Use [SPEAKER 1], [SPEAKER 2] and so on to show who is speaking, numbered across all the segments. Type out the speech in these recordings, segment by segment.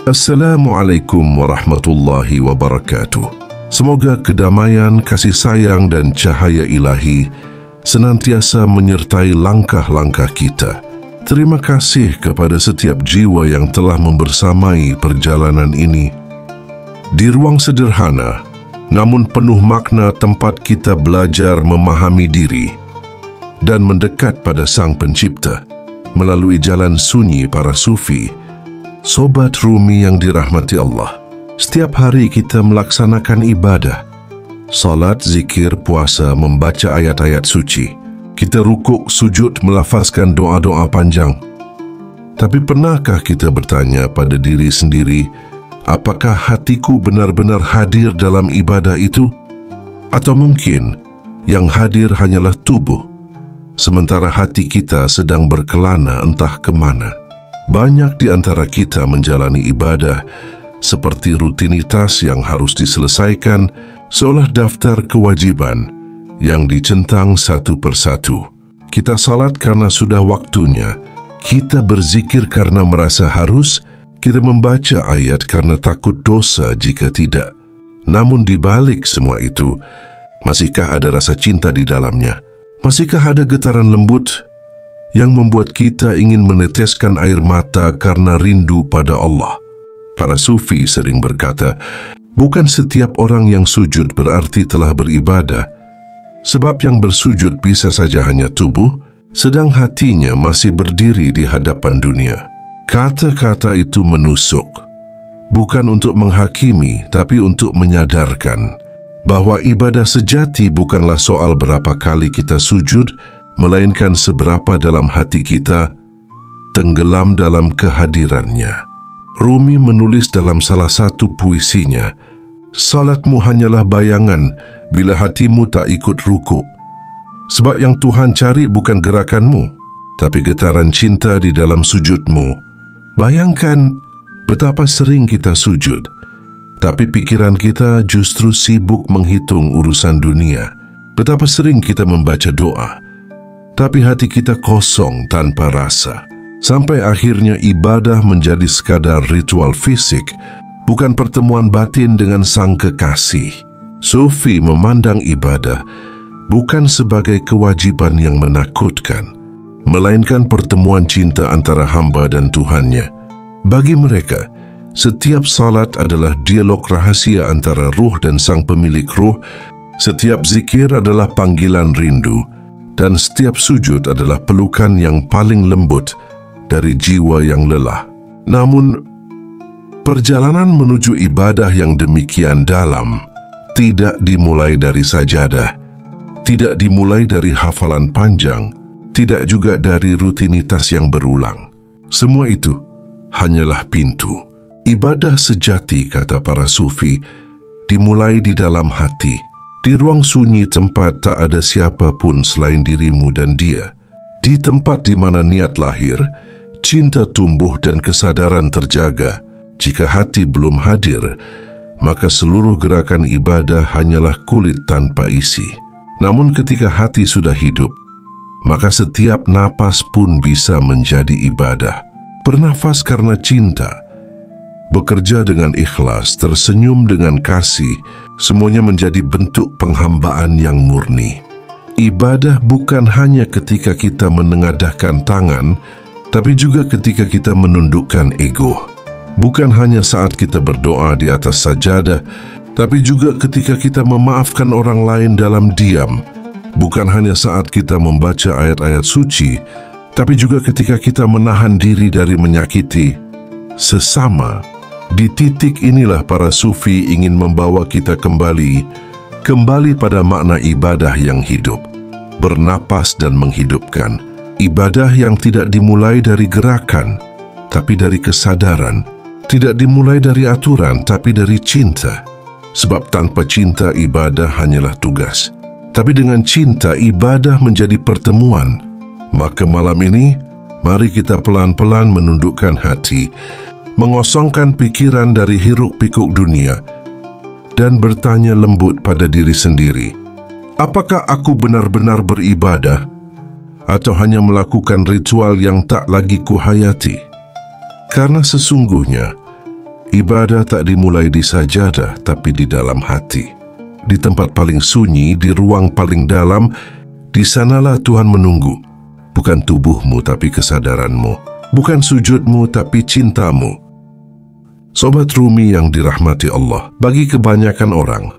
[SPEAKER 1] Assalamualaikum warahmatullahi wabarakatuh. Semoga kedamaian, kasih sayang dan cahaya ilahi senantiasa menyertai langkah-langkah kita. Terima kasih kepada setiap jiwa yang telah membersamai perjalanan ini. Di ruang sederhana, namun penuh makna tempat kita belajar memahami diri dan mendekat pada Sang Pencipta melalui jalan sunyi para sufi. Sobat Rumi yang dirahmati Allah, setiap hari kita melaksanakan ibadah, salat, zikir, puasa, membaca ayat-ayat suci. Kita rukuk, sujud, melafazkan doa-doa panjang. Tapi pernahkah kita bertanya pada diri sendiri, apakah hatiku benar-benar hadir dalam ibadah itu? Atau mungkin yang hadir hanyalah tubuh, sementara hati kita sedang berkelana entah kemana. Banyak di antara kita menjalani ibadah seperti rutinitas yang harus diselesaikan, seolah daftar kewajiban yang dicentang satu persatu. Kita salat karena sudah waktunya, kita berzikir karena merasa harus, kita membaca ayat karena takut dosa jika tidak. Namun di balik semua itu, masihkah ada rasa cinta di dalamnya? Masihkah ada getaran lembut yang membuat kita ingin meneteskan air mata karena rindu pada Allah? Para sufi sering berkata, bukan setiap orang yang sujud berarti telah beribadah, sebab yang bersujud bisa saja hanya tubuh, sedang hatinya masih berdiri di hadapan dunia. Kata-kata itu menusuk, bukan untuk menghakimi, tapi untuk menyadarkan bahwa ibadah sejati bukanlah soal berapa kali kita sujud, melainkan seberapa dalam hati kita tenggelam dalam kehadirannya. Rumi menulis dalam salah satu puisinya, salatmu hanyalah bayangan bila hatimu tak ikut rukuk. Sebab yang Tuhan cari bukan gerakanmu, tapi getaran cinta di dalam sujudmu. Bayangkan betapa sering kita sujud, tapi pikiran kita justru sibuk menghitung urusan dunia. Betapa sering kita membaca doa, tapi hati kita kosong tanpa rasa. Sampai akhirnya ibadah menjadi sekadar ritual fisik, bukan pertemuan batin dengan Sang Kekasih. Sufi memandang ibadah bukan sebagai kewajiban yang menakutkan, melainkan pertemuan cinta antara hamba dan Tuhannya. Bagi mereka, setiap salat adalah dialog rahasia antara ruh dan Sang Pemilik ruh, setiap zikir adalah panggilan rindu, dan setiap sujud adalah pelukan yang paling lembut dari jiwa yang lelah. Namun, perjalanan menuju ibadah yang demikian dalam tidak dimulai dari sajadah, tidak dimulai dari hafalan panjang, tidak juga dari rutinitas yang berulang. Semua itu hanyalah pintu. Ibadah sejati, kata para sufi, dimulai di dalam hati, di ruang sunyi tempat tak ada siapapun selain dirimu dan Dia. Di tempat di mana niat lahir, cinta tumbuh dan kesadaran terjaga. Jika hati belum hadir, maka seluruh gerakan ibadah hanyalah kulit tanpa isi. Namun ketika hati sudah hidup, maka setiap napas pun bisa menjadi ibadah. Bernafas karena cinta, bekerja dengan ikhlas, tersenyum dengan kasih, semuanya menjadi bentuk penghambaan yang murni. Ibadah bukan hanya ketika kita menengadahkan tangan, tapi juga ketika kita menundukkan ego. Bukan hanya saat kita berdoa di atas sajadah, tapi juga ketika kita memaafkan orang lain dalam diam. Bukan hanya saat kita membaca ayat-ayat suci, tapi juga ketika kita menahan diri dari menyakiti sesama. Di titik inilah para sufi ingin membawa kita kembali pada makna ibadah yang hidup, bernapas dan menghidupkan. Ibadah yang tidak dimulai dari gerakan, tapi dari kesadaran. Tidak dimulai dari aturan, tapi dari cinta. Sebab tanpa cinta ibadah hanyalah tugas. Tapi dengan cinta ibadah menjadi pertemuan. Maka malam ini, mari kita pelan-pelan menundukkan hati, mengosongkan pikiran dari hiruk-pikuk dunia, dan bertanya lembut pada diri sendiri, apakah aku benar-benar beribadah, atau hanya melakukan ritual yang tak lagi kuhayati? Karena sesungguhnya, Ibadah tak dimulai di sajadah, tapi di dalam hati. Di tempat paling sunyi, di ruang paling dalam, di sanalah Tuhan menunggu. Bukan tubuhmu, tapi kesadaranmu. Bukan sujudmu, tapi cintamu. Sobat Rumi yang dirahmati Allah, bagi kebanyakan orang,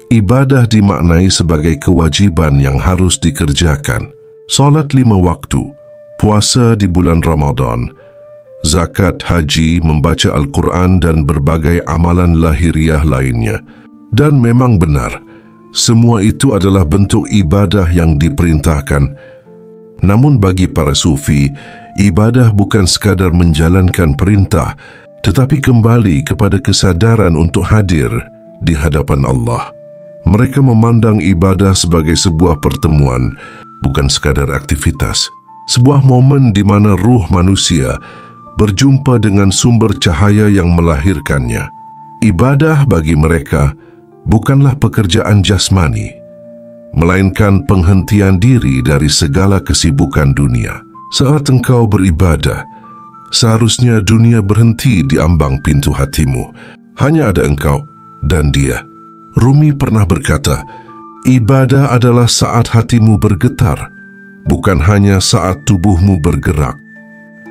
[SPEAKER 1] ibadah dimaknai sebagai kewajiban yang harus dikerjakan. Salat 5 waktu, puasa di bulan Ramadan, zakat, haji, membaca Al-Quran dan berbagai amalan lahiriah lainnya. Dan memang benar, semua itu adalah bentuk ibadah yang diperintahkan. Namun bagi para sufi, ibadah bukan sekadar menjalankan perintah, tetapi kembali kepada kesadaran untuk hadir di hadapan Allah. Mereka memandang ibadah sebagai sebuah pertemuan, bukan sekadar aktivitas. Sebuah momen di mana ruh manusia berjumpa dengan sumber cahaya yang melahirkannya. Ibadah bagi mereka bukanlah pekerjaan jasmani, melainkan penghentian diri dari segala kesibukan dunia. Saat engkau beribadah, seharusnya dunia berhenti di ambang pintu hatimu. Hanya ada engkau dan Dia. Rumi pernah berkata, ibadah adalah saat hatimu bergetar, bukan hanya saat tubuhmu bergerak.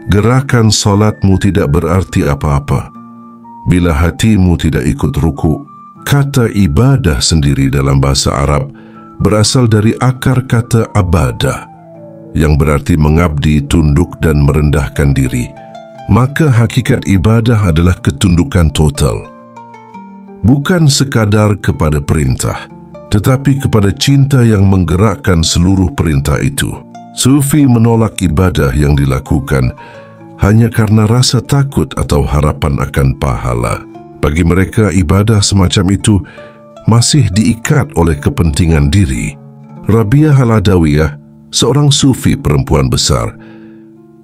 [SPEAKER 1] Gerakan solatmu tidak berarti apa-apa bila hatimu tidak ikut ruku. Kata ibadah sendiri dalam bahasa Arab berasal dari akar kata abada, yang berarti mengabdi, tunduk dan merendahkan diri. Maka hakikat ibadah adalah ketundukan total. Bukan sekadar kepada perintah, tetapi kepada cinta yang menggerakkan seluruh perintah itu. Sufi menolak ibadah yang dilakukan hanya karena rasa takut atau harapan akan pahala. Bagi mereka, ibadah semacam itu masih diikat oleh kepentingan diri. Rabiah Al-Adawiyah, seorang sufi perempuan besar,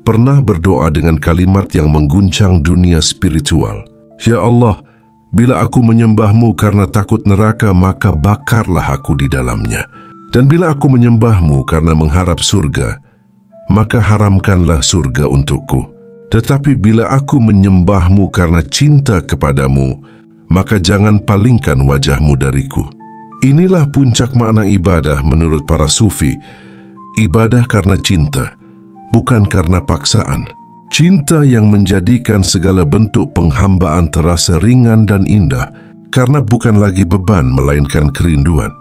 [SPEAKER 1] pernah berdoa dengan kalimat yang mengguncang dunia spiritual. Ya Allah, bila aku menyembahmu karena takut neraka, maka bakarlah aku di dalamnya. Dan bila aku menyembahmu karena mengharap surga, maka haramkanlah surga untukku. Tetapi bila aku menyembahmu karena cinta kepadamu, maka jangan palingkan wajahmu dariku. Inilah puncak makna ibadah menurut para sufi. Ibadah karena cinta, bukan karena paksaan. Cinta yang menjadikan segala bentuk penghambaan terasa ringan dan indah, karena bukan lagi beban melainkan kerinduan.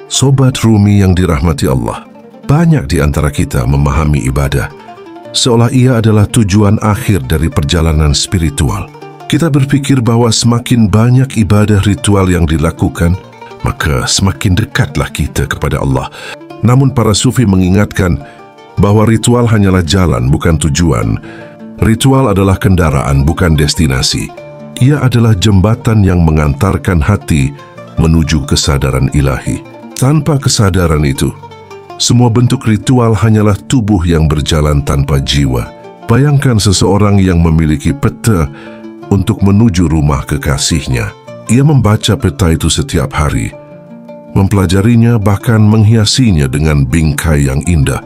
[SPEAKER 1] Sobat Rumi yang dirahmati Allah, banyak di antara kita memahami ibadah seolah ia adalah tujuan akhir dari perjalanan spiritual. Kita berpikir bahwa semakin banyak ibadah ritual yang dilakukan, maka semakin dekatlah kita kepada Allah. Namun para sufi mengingatkan bahwa ritual hanyalah jalan, bukan tujuan. Ritual adalah kendaraan, bukan destinasi. Ia adalah jembatan yang mengantarkan hati menuju kesadaran ilahi. Tanpa kesadaran itu, semua bentuk ritual hanyalah tubuh yang berjalan tanpa jiwa. Bayangkan seseorang yang memiliki peta untuk menuju rumah kekasihnya. Ia membaca peta itu setiap hari, mempelajarinya, bahkan menghiasinya dengan bingkai yang indah.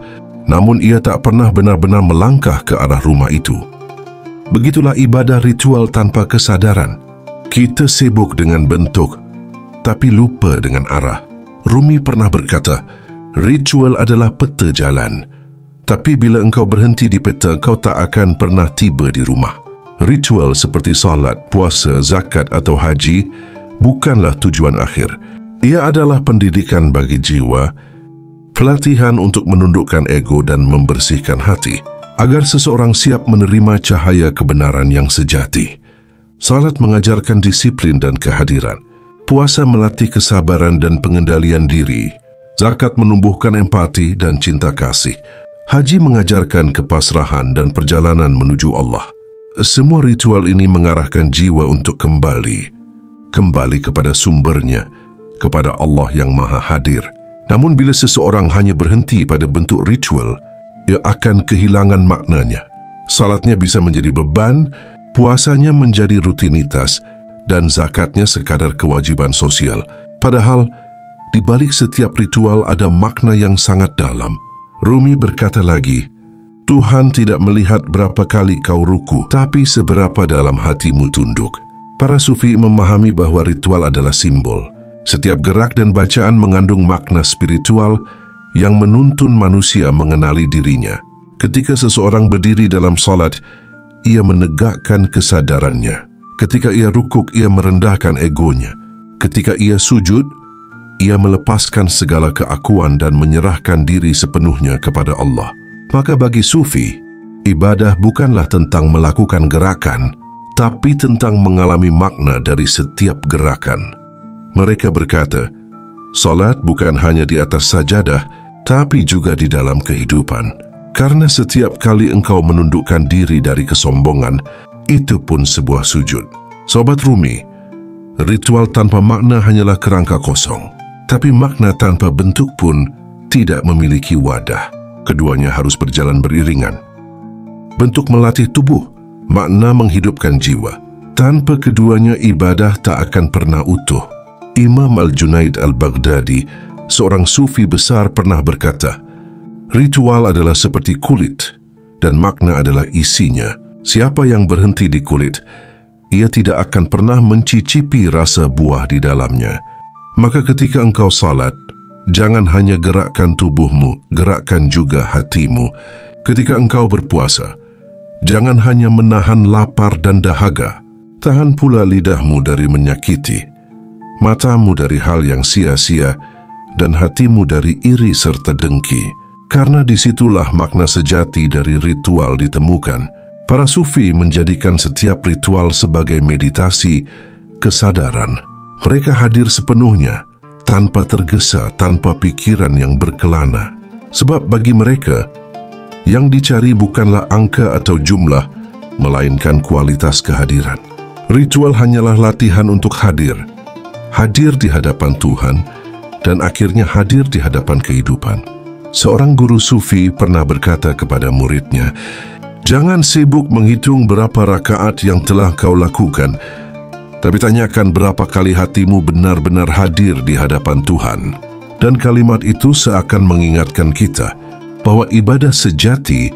[SPEAKER 1] Namun ia tak pernah benar-benar melangkah ke arah rumah itu. Begitulah ibadah ritual tanpa kesadaran. Kita sibuk dengan bentuk, tapi lupa dengan arah. Rumi pernah berkata, ritual adalah peta jalan, tapi bila engkau berhenti di peta, kau tak akan pernah tiba di rumah. Ritual seperti salat, puasa, zakat atau haji bukanlah tujuan akhir. Ia adalah pendidikan bagi jiwa, pelatihan untuk menundukkan ego dan membersihkan hati, agar seseorang siap menerima cahaya kebenaran yang sejati. Salat mengajarkan disiplin dan kehadiran. Puasa melatih kesabaran dan pengendalian diri. Zakat menumbuhkan empati dan cinta kasih. Haji mengajarkan kepasrahan dan perjalanan menuju Allah. Semua ritual ini mengarahkan jiwa untuk kembali kepada sumbernya, kepada Allah yang Maha Hadir. Namun bila seseorang hanya berhenti pada bentuk ritual, ia akan kehilangan maknanya. Salatnya bisa menjadi beban, puasanya menjadi rutinitas, dan zakatnya sekadar kewajiban sosial. Padahal, di balik setiap ritual ada makna yang sangat dalam. Rumi berkata lagi, Tuhan tidak melihat berapa kali kau ruku, tapi seberapa dalam hatimu tunduk. Para sufi memahami bahwa ritual adalah simbol. Setiap gerak dan bacaan mengandung makna spiritual yang menuntun manusia mengenali dirinya. Ketika seseorang berdiri dalam salat, ia menegakkan kesadarannya. Ketika ia rukuk, ia merendahkan egonya. Ketika ia sujud, ia melepaskan segala keakuan dan menyerahkan diri sepenuhnya kepada Allah. Maka bagi sufi, ibadah bukanlah tentang melakukan gerakan, tapi tentang mengalami makna dari setiap gerakan. Mereka berkata, salat bukan hanya di atas sajadah, tapi juga di dalam kehidupan. Karena setiap kali engkau menundukkan diri dari kesombongan, itu pun sebuah sujud. Sobat Rumi, ritual tanpa makna hanyalah kerangka kosong. Tapi makna tanpa bentuk pun tidak memiliki wadah. Keduanya harus berjalan beriringan. Bentuk melatih tubuh, makna menghidupkan jiwa. Tanpa keduanya ibadah tak akan pernah utuh. Imam Al-Junaid Al-Baghdadi, seorang sufi besar, pernah berkata, ritual adalah seperti kulit dan makna adalah isinya. Siapa yang berhenti di kulit, ia tidak akan pernah mencicipi rasa buah di dalamnya. Maka ketika engkau salat, jangan hanya gerakkan tubuhmu, gerakkan juga hatimu. Ketika engkau berpuasa, jangan hanya menahan lapar dan dahaga. Tahan pula lidahmu dari menyakiti, matamu dari hal yang sia-sia, dan hatimu dari iri serta dengki. Karena disitulah makna sejati dari ritual ditemukan. Para sufi menjadikan setiap ritual sebagai meditasi kesadaran. Mereka hadir sepenuhnya, tanpa tergesa, tanpa pikiran yang berkelana. Sebab bagi mereka, yang dicari bukanlah angka atau jumlah, melainkan kualitas kehadiran. Ritual hanyalah latihan untuk hadir. Hadir di hadapan Tuhan, dan akhirnya hadir di hadapan kehidupan. Seorang guru sufi pernah berkata kepada muridnya, jangan sibuk menghitung berapa rakaat yang telah kau lakukan, tapi tanyakan berapa kali hatimu benar-benar hadir di hadapan Tuhan. Dan kalimat itu seakan mengingatkan kita bahwa ibadah sejati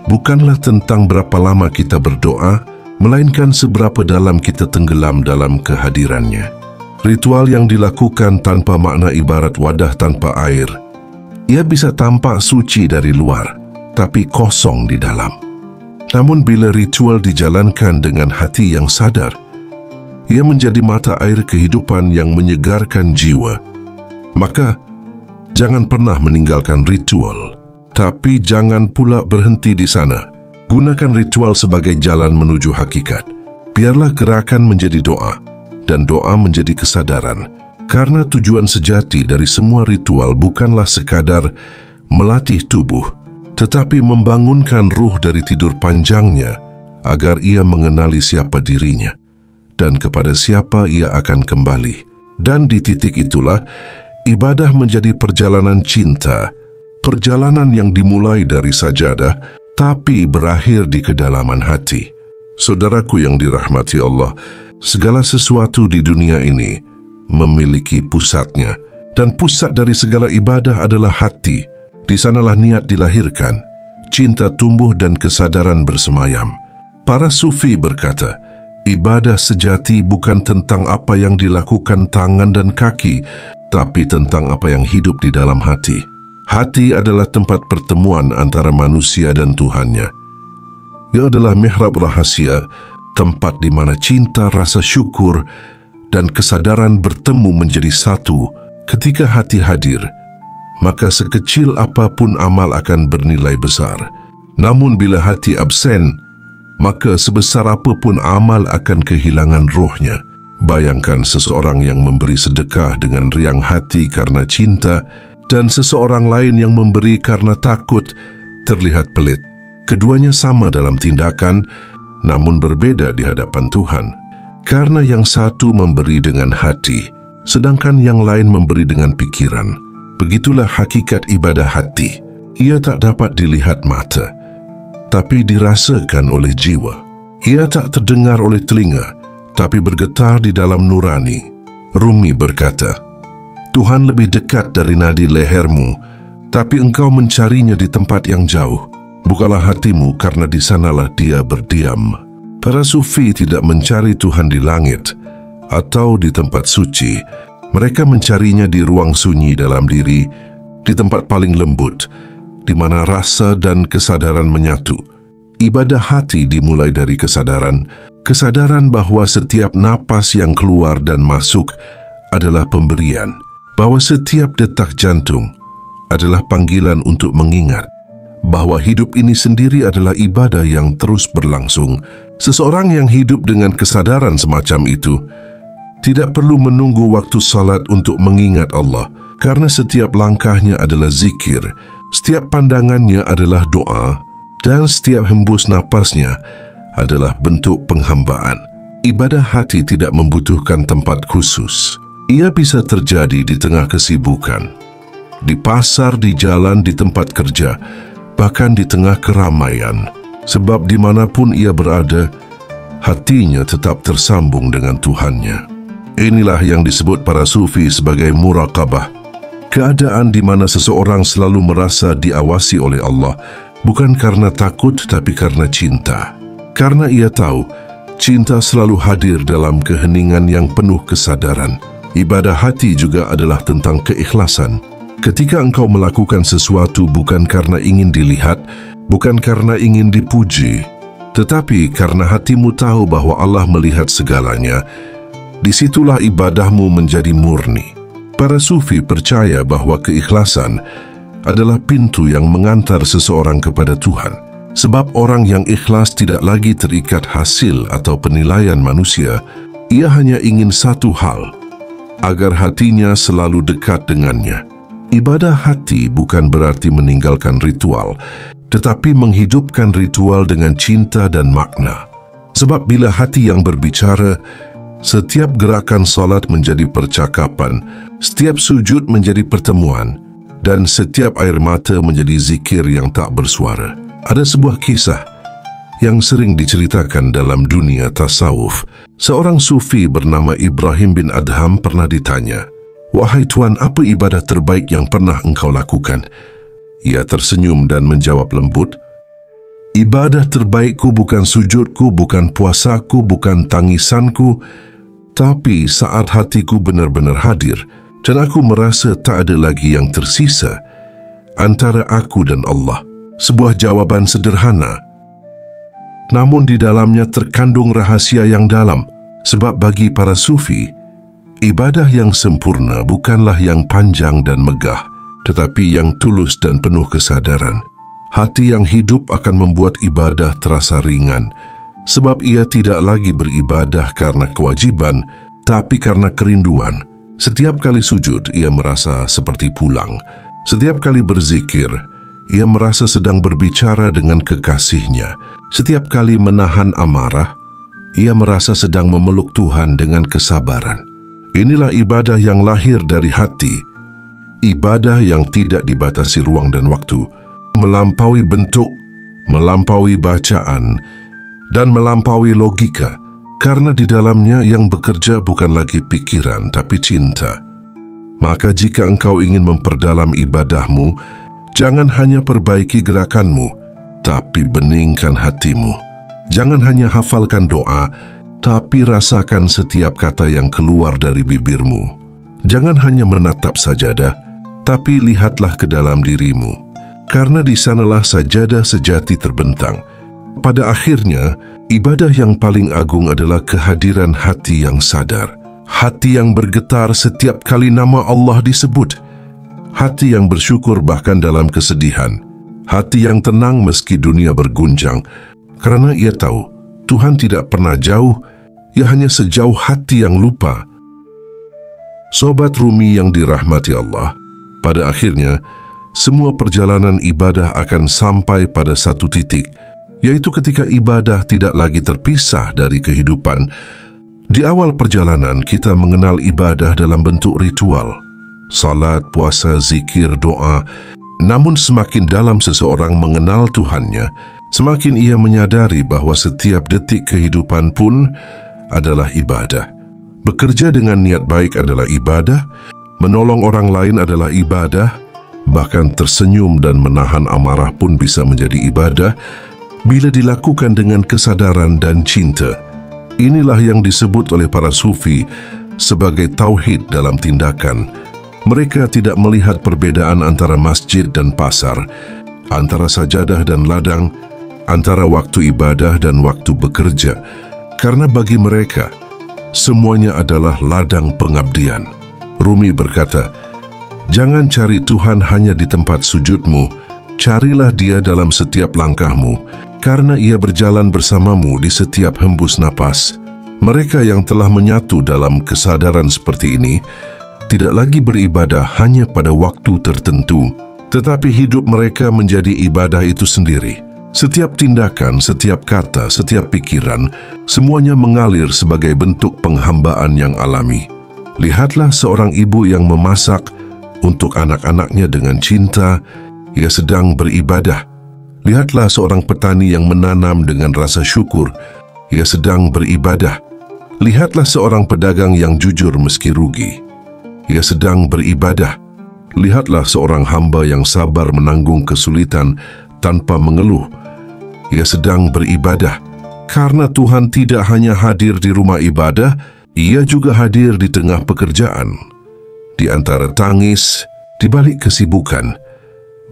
[SPEAKER 1] bukanlah tentang berapa lama kita berdoa, melainkan seberapa dalam kita tenggelam dalam kehadirannya. Ritual yang dilakukan tanpa makna ibarat wadah tanpa air. Ia bisa tampak suci dari luar, tapi kosong di dalam. Namun bila ritual dijalankan dengan hati yang sadar, ia menjadi mata air kehidupan yang menyegarkan jiwa. Maka, jangan pernah meninggalkan ritual. Tapi jangan pula berhenti di sana. Gunakan ritual sebagai jalan menuju hakikat. Biarlah gerakan menjadi doa, dan doa menjadi kesadaran. Karena tujuan sejati dari semua ritual bukanlah sekadar melatih tubuh, tetapi membangunkan ruh dari tidur panjangnya, agar ia mengenali siapa dirinya dan kepada siapa ia akan kembali. Dan di titik itulah, ibadah menjadi perjalanan cinta, perjalanan yang dimulai dari sajadah, tapi berakhir di kedalaman hati. Saudaraku yang dirahmati Allah, segala sesuatu di dunia ini memiliki pusatnya, dan pusat dari segala ibadah adalah hati. Di sanalah niat dilahirkan, cinta tumbuh dan kesadaran bersemayam. Para sufi berkata, ibadah sejati bukan tentang apa yang dilakukan tangan dan kaki, tapi tentang apa yang hidup di dalam hati. Hati adalah tempat pertemuan antara manusia dan Tuhannya. Ia adalah mihrab rahasia, tempat di mana cinta, rasa syukur, dan kesadaran bertemu menjadi satu. Ketika hati hadir, maka sekecil apapun amal akan bernilai besar. Namun bila hati absen, maka sebesar apapun amal akan kehilangan rohnya. Bayangkan seseorang yang memberi sedekah dengan riang hati karena cinta, dan seseorang lain yang memberi karena takut, terlihat pelit. Keduanya sama dalam tindakan, namun berbeda di hadapan Tuhan. Karena yang satu memberi dengan hati, sedangkan yang lain memberi dengan pikiran. Begitulah hakikat ibadah hati. Ia tak dapat dilihat mata, tapi dirasakan oleh jiwa. Ia tak terdengar oleh telinga, tapi bergetar di dalam nurani. Rumi berkata, Tuhan lebih dekat dari nadi lehermu, tapi engkau mencarinya di tempat yang jauh. Bukalah hatimu karena di sanalah Dia berdiam. Para sufi tidak mencari Tuhan di langit atau di tempat suci. Mereka mencarinya di ruang sunyi dalam diri, di tempat paling lembut, di mana rasa dan kesadaran menyatu. Ibadah hati dimulai dari kesadaran bahwa setiap napas yang keluar dan masuk adalah pemberian, bahwa setiap detak jantung adalah panggilan untuk mengingat bahwa hidup ini sendiri adalah ibadah yang terus berlangsung. Seseorang yang hidup dengan kesadaran semacam itu tidak perlu menunggu waktu salat untuk mengingat Allah, karena setiap langkahnya adalah zikir, setiap pandangannya adalah doa, dan setiap hembus napasnya adalah bentuk penghambaan. Ibadah hati tidak membutuhkan tempat khusus. Ia bisa terjadi di tengah kesibukan, di pasar, di jalan, di tempat kerja, bahkan di tengah keramaian. Sebab dimanapun ia berada, hatinya tetap tersambung dengan Tuhannya. Inilah yang disebut para sufi sebagai muraqabah, keadaan di mana seseorang selalu merasa diawasi oleh Allah, bukan karena takut tapi karena cinta. Karena ia tahu, cinta selalu hadir dalam keheningan yang penuh kesadaran. Ibadah hati juga adalah tentang keikhlasan. Ketika engkau melakukan sesuatu bukan karena ingin dilihat, bukan karena ingin dipuji, tetapi karena hatimu tahu bahwa Allah melihat segalanya, disitulah ibadahmu menjadi murni. Para sufi percaya bahwa keikhlasan adalah pintu yang mengantar seseorang kepada Tuhan. Sebab orang yang ikhlas tidak lagi terikat hasil atau penilaian manusia. Ia hanya ingin satu hal, agar hatinya selalu dekat dengannya. Ibadah hati bukan berarti meninggalkan ritual, tetapi menghidupkan ritual dengan cinta dan makna. Sebab bila hati yang berbicara, setiap gerakan salat menjadi percakapan, setiap sujud menjadi pertemuan, dan setiap air mata menjadi zikir yang tak bersuara. Ada sebuah kisah yang sering diceritakan dalam dunia tasawuf. Seorang sufi bernama Ibrahim bin Adham pernah ditanya, "Wahai Tuan, apa ibadah terbaik yang pernah engkau lakukan?" Ia tersenyum dan menjawab lembut, "Ibadah terbaikku bukan sujudku, bukan puasaku, bukan tangisanku, tapi saat hatiku benar-benar hadir dan aku merasa tak ada lagi yang tersisa antara aku dan Allah." Sebuah jawaban sederhana, namun di dalamnya terkandung rahasia yang dalam. Sebab bagi para sufi, ibadah yang sempurna bukanlah yang panjang dan megah, tetapi yang tulus dan penuh kesadaran. Hati yang hidup akan membuat ibadah terasa ringan, sebab ia tidak lagi beribadah karena kewajiban, tapi karena kerinduan. Setiap kali sujud, ia merasa seperti pulang. Setiap kali berzikir, ia merasa sedang berbicara dengan kekasihnya. Setiap kali menahan amarah, ia merasa sedang memeluk Tuhan dengan kesabaran. Inilah ibadah yang lahir dari hati, ibadah yang tidak dibatasi ruang dan waktu, melampaui bentuk, melampaui bacaan, dan melampaui logika, karena di dalamnya yang bekerja bukan lagi pikiran tapi cinta. Maka jika engkau ingin memperdalam ibadahmu, jangan hanya perbaiki gerakanmu, tapi beningkan hatimu. Jangan hanya hafalkan doa, tapi rasakan setiap kata yang keluar dari bibirmu. Jangan hanya menatap sajadah, tapi lihatlah ke dalam dirimu, karena di sanalah sajadah sejati terbentang. Pada akhirnya, ibadah yang paling agung adalah kehadiran hati yang sadar, hati yang bergetar setiap kali nama Allah disebut, hati yang bersyukur bahkan dalam kesedihan, hati yang tenang meski dunia berguncang, karena ia tahu Tuhan tidak pernah jauh, ia hanya sejauh hati yang lupa. Sobat Rumi yang dirahmati Allah, pada akhirnya semua perjalanan ibadah akan sampai pada satu titik, yaitu ketika ibadah tidak lagi terpisah dari kehidupan. Di awal perjalanan kita mengenal ibadah dalam bentuk ritual, salat, puasa, zikir, doa. Namun semakin dalam seseorang mengenal Tuhannya, semakin ia menyadari bahwa setiap detik kehidupan pun adalah ibadah. Bekerja dengan niat baik adalah ibadah, menolong orang lain adalah ibadah, Bahkan tersenyum dan menahan amarah pun bisa menjadi ibadah bila dilakukan dengan kesadaran dan cinta. Inilah yang disebut oleh para sufi sebagai tauhid dalam tindakan. Mereka tidak melihat perbedaan antara masjid dan pasar, antara sajadah dan ladang, antara waktu ibadah dan waktu bekerja, karena bagi mereka semuanya adalah ladang pengabdian. Rumi berkata, "Jangan cari Tuhan hanya di tempat sujudmu, carilah Dia dalam setiap langkahmu, karena Ia berjalan bersamamu di setiap hembus napas." Mereka yang telah menyatu dalam kesadaran seperti ini tidak lagi beribadah hanya pada waktu tertentu, tetapi hidup mereka menjadi ibadah itu sendiri. Setiap tindakan, setiap kata, setiap pikiran, semuanya mengalir sebagai bentuk penghambaan yang alami. Lihatlah seorang ibu yang memasak untuk anak-anaknya dengan cinta, ia sedang beribadah. Lihatlah seorang petani yang menanam dengan rasa syukur, ia sedang beribadah. Lihatlah seorang pedagang yang jujur meski rugi, ia sedang beribadah. Lihatlah seorang hamba yang sabar menanggung kesulitan tanpa mengeluh, ia sedang beribadah. Karena Tuhan tidak hanya hadir di rumah ibadah, Ia juga hadir di tengah pekerjaan, di antara tangis, di balik kesibukan,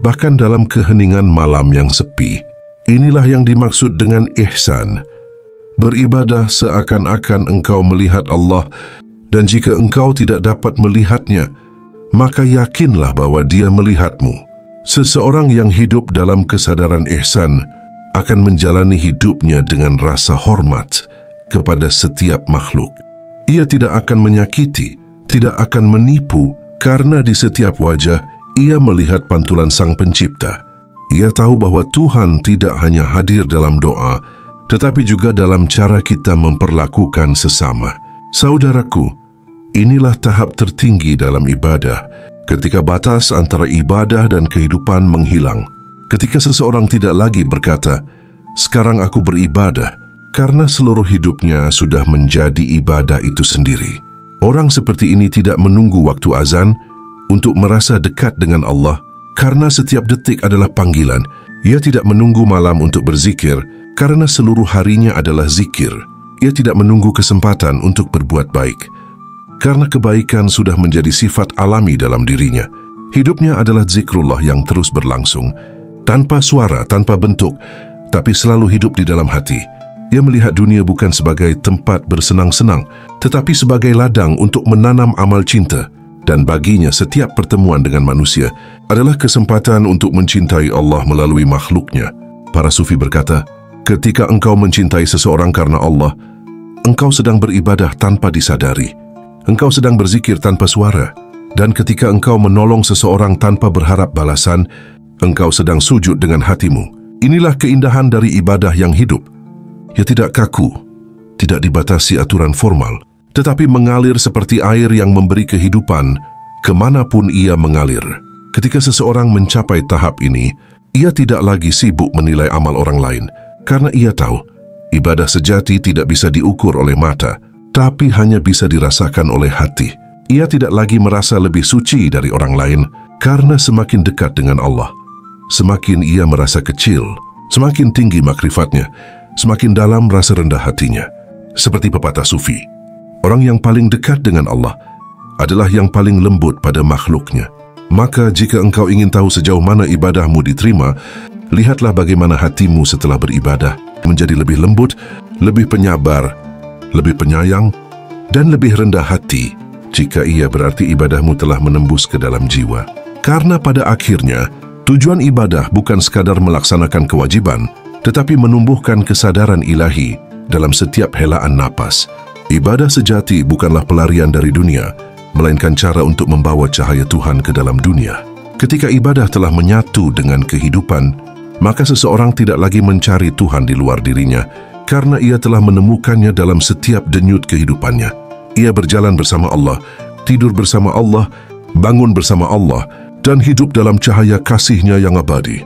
[SPEAKER 1] bahkan dalam keheningan malam yang sepi. Inilah yang dimaksud dengan ihsan. Beribadah seakan-akan engkau melihat Allah, dan jika engkau tidak dapat melihatnya, maka yakinlah bahwa Dia melihatmu. Seseorang yang hidup dalam kesadaran ihsan akan menjalani hidupnya dengan rasa hormat kepada setiap makhluk. Ia tidak akan menyakiti, tidak akan menipu, karena di setiap wajah ia melihat pantulan Sang Pencipta. Ia tahu bahwa Tuhan tidak hanya hadir dalam doa, tetapi juga dalam cara kita memperlakukan sesama. Saudaraku, inilah tahap tertinggi dalam ibadah, ketika batas antara ibadah dan kehidupan menghilang. Ketika seseorang tidak lagi berkata, "Sekarang aku beribadah," karena seluruh hidupnya sudah menjadi ibadah itu sendiri. Orang seperti ini tidak menunggu waktu azan untuk merasa dekat dengan Allah, karena setiap detik adalah panggilan. Ia tidak menunggu malam untuk berzikir, karena seluruh harinya adalah zikir. Ia tidak menunggu kesempatan untuk berbuat baik, karena kebaikan sudah menjadi sifat alami dalam dirinya. Hidupnya adalah zikrullah yang terus berlangsung, tanpa suara, tanpa bentuk, tapi selalu hidup di dalam hati. Ia melihat dunia bukan sebagai tempat bersenang-senang, tetapi sebagai ladang untuk menanam amal cinta. Dan baginya setiap pertemuan dengan manusia adalah kesempatan untuk mencintai Allah melalui makhluknya. Para sufi berkata, ketika engkau mencintai seseorang karena Allah, engkau sedang beribadah tanpa disadari. Engkau sedang berzikir tanpa suara. Dan ketika engkau menolong seseorang tanpa berharap balasan, engkau sedang sujud dengan hatimu. Inilah keindahan dari ibadah yang hidup. Ia tidak kaku, tidak dibatasi aturan formal, tetapi mengalir seperti air yang memberi kehidupan kemanapun ia mengalir. Ketika seseorang mencapai tahap ini, ia tidak lagi sibuk menilai amal orang lain, karena ia tahu ibadah sejati tidak bisa diukur oleh mata, tapi hanya bisa dirasakan oleh hati. Ia tidak lagi merasa lebih suci dari orang lain, karena semakin dekat dengan Allah, semakin ia merasa kecil, semakin tinggi makrifatnya, semakin dalam rasa rendah hatinya. Seperti pepatah sufi, orang yang paling dekat dengan Allah adalah yang paling lembut pada makhluknya. Maka jika engkau ingin tahu sejauh mana ibadahmu diterima, lihatlah bagaimana hatimu setelah beribadah menjadi lebih lembut, lebih penyabar, lebih penyayang, dan lebih rendah hati. Jika ia berarti ibadahmu telah menembus ke dalam jiwa. Karena pada akhirnya, tujuan ibadah bukan sekadar melaksanakan kewajiban, tetapi menumbuhkan kesadaran ilahi dalam setiap helaan napas. Ibadah sejati bukanlah pelarian dari dunia, melainkan cara untuk membawa cahaya Tuhan ke dalam dunia. Ketika ibadah telah menyatu dengan kehidupan, maka seseorang tidak lagi mencari Tuhan di luar dirinya, karena ia telah menemukannya dalam setiap denyut kehidupannya. Ia berjalan bersama Allah, tidur bersama Allah, bangun bersama Allah, dan hidup dalam cahaya kasih-Nya yang abadi.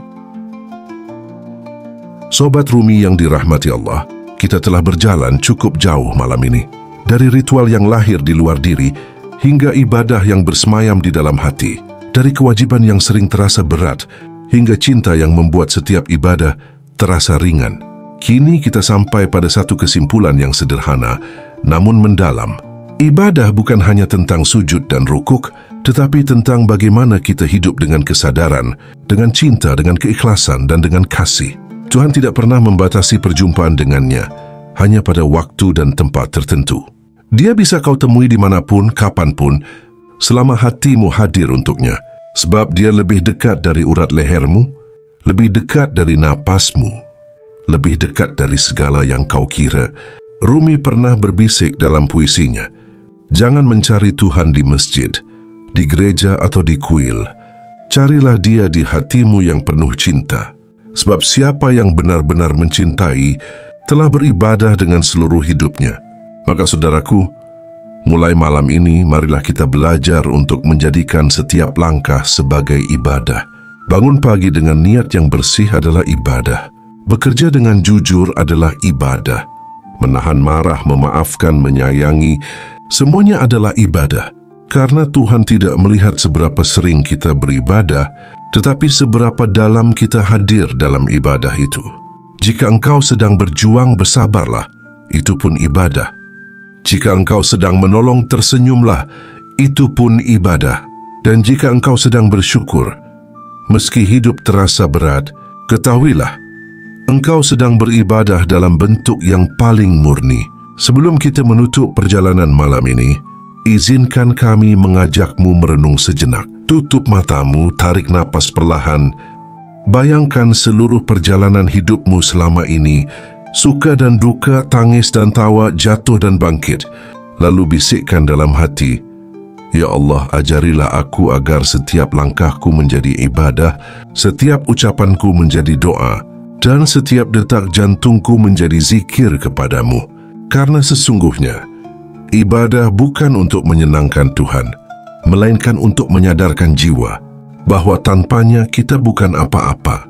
[SPEAKER 1] Sobat Rumi yang dirahmati Allah, kita telah berjalan cukup jauh malam ini. Dari ritual yang lahir di luar diri, hingga ibadah yang bersemayam di dalam hati. dari kewajiban yang sering terasa berat hingga cinta yang membuat setiap ibadah terasa ringan. Kini kita sampai pada satu kesimpulan yang sederhana namun mendalam. Ibadah bukan hanya tentang sujud dan rukuk, tetapi tentang bagaimana kita hidup dengan kesadaran, dengan cinta, dengan keikhlasan, dan dengan kasih. Tuhan tidak pernah membatasi perjumpaan dengannya, hanya pada waktu dan tempat tertentu. Dia bisa kau temui dimanapun, kapanpun, selama hatimu hadir untuknya. Sebab dia lebih dekat dari urat lehermu, lebih dekat dari napasmu, lebih dekat dari segala yang kau kira. Rumi pernah berbisik dalam puisinya, jangan mencari Tuhan di masjid, di gereja atau di kuil. Carilah dia di hatimu yang penuh cinta. Sebab siapa yang benar-benar mencintai telah beribadah dengan seluruh hidupnya. Maka saudaraku, mulai malam ini marilah kita belajar untuk menjadikan setiap langkah sebagai ibadah. Bangun pagi dengan niat yang bersih adalah ibadah. Bekerja dengan jujur adalah ibadah. Menahan marah, memaafkan, menyayangi, semuanya adalah ibadah. Karena Tuhan tidak melihat seberapa sering kita beribadah, tetapi seberapa dalam kita hadir dalam ibadah itu. Jika engkau sedang berjuang, bersabarlah, itu pun ibadah. Jika engkau sedang menolong, tersenyumlah, itu pun ibadah. Dan jika engkau sedang bersyukur, meski hidup terasa berat, ketahuilah, engkau sedang beribadah dalam bentuk yang paling murni. Sebelum kita menutup perjalanan malam ini, izinkan kami mengajakmu merenung sejenak. Tutup matamu, tarik napas perlahan. Bayangkan seluruh perjalanan hidupmu selama ini, suka dan duka, tangis dan tawa, jatuh dan bangkit. Lalu bisikkan dalam hati, Ya Allah, ajarilah aku agar setiap langkahku menjadi ibadah, setiap ucapanku menjadi doa, dan setiap detak jantungku menjadi zikir kepadamu. Karena sesungguhnya, ibadah bukan untuk menyenangkan Tuhan, melainkan untuk menyadarkan jiwa bahwa tanpanya kita bukan apa-apa.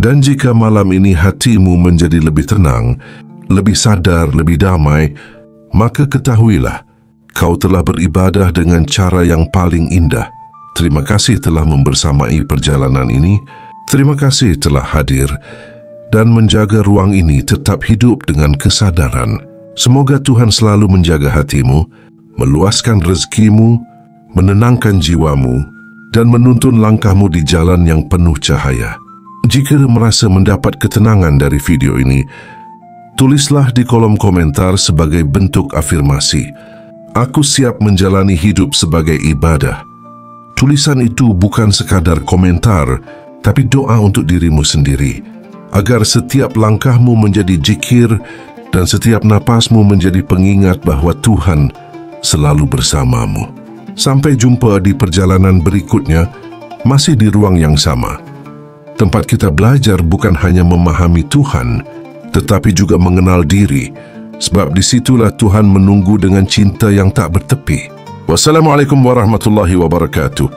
[SPEAKER 1] Dan jika malam ini hatimu menjadi lebih tenang, lebih sadar, lebih damai, maka ketahuilah, kau telah beribadah dengan cara yang paling indah. Terima kasih telah membersamai perjalanan ini. Terima kasih telah hadir dan menjaga ruang ini tetap hidup dengan kesadaran. Semoga Tuhan selalu menjaga hatimu, meluaskan rezekimu, menenangkan jiwamu, dan menuntun langkahmu di jalan yang penuh cahaya. Jika merasa mendapat ketenangan dari video ini, tulislah di kolom komentar sebagai bentuk afirmasi, "Aku siap menjalani hidup sebagai ibadah." Tulisan itu bukan sekadar komentar, tapi doa untuk dirimu sendiri, agar setiap langkahmu menjadi zikir dan setiap napasmu menjadi pengingat bahwa Tuhan selalu bersamamu. Sampai jumpa di perjalanan berikutnya, masih di ruang yang sama. Tempat kita belajar bukan hanya memahami Tuhan, tetapi juga mengenal diri, sebab disitulah Tuhan menunggu dengan cinta yang tak bertepi. Wassalamualaikum warahmatullahi wabarakatuh.